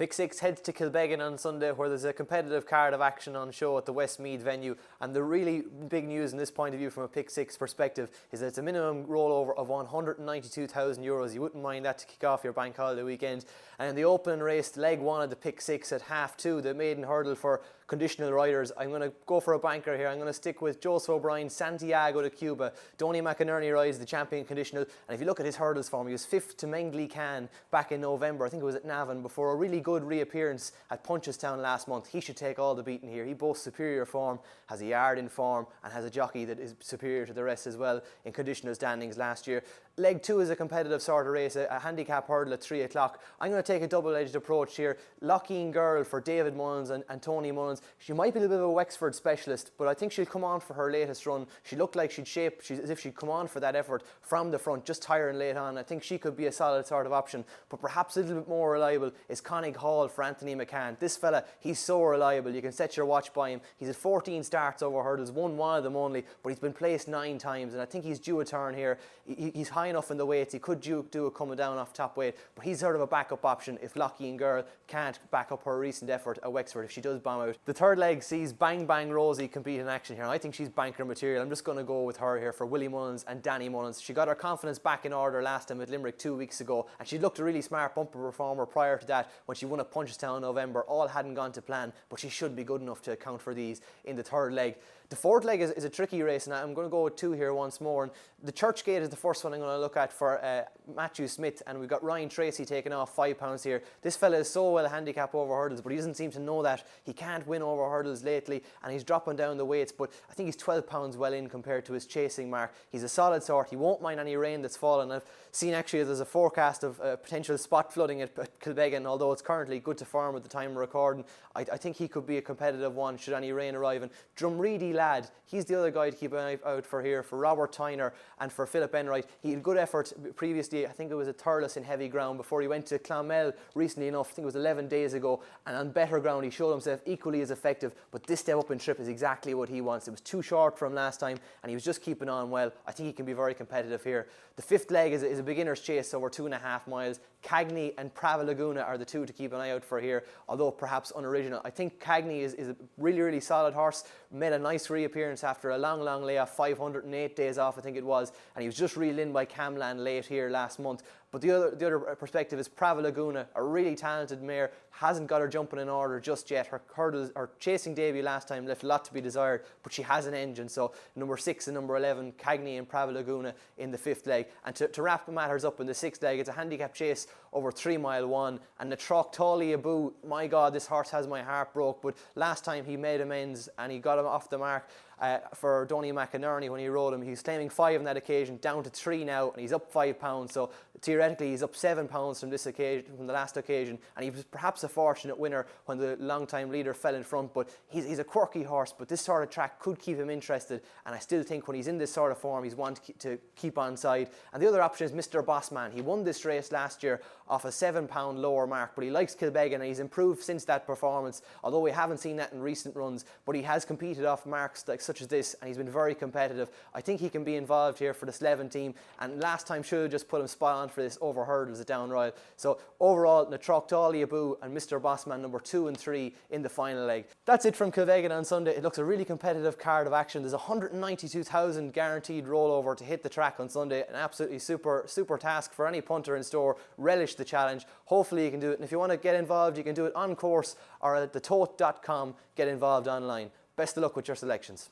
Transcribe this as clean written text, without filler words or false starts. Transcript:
Pick 6 heads to Kilbeggan on Sunday, where there's a competitive card of action on show at the Westmeath venue. And the really big news in this point of view from a Pick 6 perspective is that it's a minimum rollover of €192,000. You wouldn't mind that to kick off your bank holiday weekend. And in the opening race, leg 1 of the Pick 6 at half 2, the maiden hurdle for conditional riders, I'm going to go for a banker here. I'm going to stick with Joseph O'Brien, Santiago de Cuba. Donny McInerney rides the champion conditional. And if you look at his hurdles form, he was 5th to Mengley Can back in November. I think it was at Navan before a really good reappearance at Punchestown last month. He should take all the beating here. He boasts superior form, has a yard in form, and has a jockey that is superior to the rest as well in conditional standings last year. Leg 2 is a competitive sort of race, a handicap hurdle at 3 o'clock. I'm going to take a double-edged approach here. Lockeen Girl for David Mullins and Tony Mullins. She might be a little bit of a Wexford specialist, but I think she'll come on for her latest run. She looked like she'd shape, as if she'd come on for that effort from the front, just tiring late on. I think she could be a solid sort of option, but perhaps a little bit more reliable is Connig Hall for Anthony McCann. This fella, he's so reliable. You can set your watch by him. He's had 14 starts over hurdles, won one of them only, but he's been placed 9 times, and I think he's due a turn here. He's high enough in the weights. He could do it coming down off top weight, but he's sort of a backup option if Lockeen Girl can't back up her recent effort at Wexford, if she does bomb out. The third leg sees Bang Bang Rosie compete in action here. I think she's banker material. I'm just going to go with her here for Willie Mullins and Danny Mullins. She got her confidence back in order last time at Limerick 2 weeks ago, and she looked a really smart bumper performer prior to that when she won at Punchestown in November. All hadn't gone to plan, but she should be good enough to account for these in the third leg. The fourth leg is a tricky race, and I'm going to go with 2 here once more. And the Churchgate is the first one I'm going to look at for Matthew Smith, and we've got Ryan Tracy taking off £5 here. This fella is so well handicapped over hurdles, but he doesn't seem to know that. He can't win over hurdles lately, and he's dropping down the weights, but I think he's £12 well in compared to his chasing mark. He's a solid sort. He won't mind any rain that's fallen. I've seen actually there's a forecast of potential spot flooding at Kilbeggan, although it's currently good to farm at the time of recording. I think he could be a competitive one should any rain arrive. And Drumreedy Lad, he's the other guy to keep an eye out for here, for Robert Tyner and for Philip Enright. He had good effort previously. I think it was at Thurles in heavy ground before he went to Clonmel recently enough. I think it was 11 days ago, and on better ground he showed himself equally as effective, but this step up in trip is exactly what he wants. It was too short for him last time, and he was just keeping on well. I think he can be very competitive here. The fifth leg is a beginner's chase over 2.5 miles. Cagney and Prava Laguna are the 2 to keep an eye out for here, although perhaps unoriginal. I think Cagney is a really solid horse. Made a nice reappearance after a long layoff, 508 days off I think it was, and he was just reeled in by Camland late here last month. But the other perspective is Prava Laguna, a really talented mare, hasn't got her jumping in order just yet. Her chasing debut last time left a lot to be desired, but she has an engine. So number 6 and number 11, Cagney and Prava Laguna in the 5th leg. And to wrap matters up in the 6th leg, it's a handicap chase over 3 mile 1. And the Troctoli Abu, my God, this horse has my heart broke. But last time he made amends and he got him off the mark for Donny McInerney when he rode him. He's claiming 5 on that occasion, down to 3 now, and he's up £5. So theoretically, he's up £7 from this occasion, from the last occasion, and he was perhaps a fortunate winner when the long-time leader fell in front. But he's a quirky horse, but this sort of track could keep him interested, and I still think when he's in this sort of form, he's one to keep on side. And the other option is Mr. Bossman. He won this race last year off a £7 lower mark, but he likes Kilbeggan, and he's improved since that performance, although we haven't seen that in recent runs. But he has competed off marks like such as this, and he's been very competitive. I think he can be involved here for the Slevin team, and last time should have just put him spot on for this over hurdles at Down Royal. So overall, Natroctali Abu and Mr. Bossman number 2 and 3 in the final leg. That's it from Kilbeggan on Sunday. It looks a really competitive card of action. There's 192,000 guaranteed rollover to hit the track on Sunday. An absolutely super task for any punter in store. Relish the challenge. Hopefully you can do it, and if you want to get involved, you can do it on course or at thetote.com. Get involved online. Best of luck with your selections.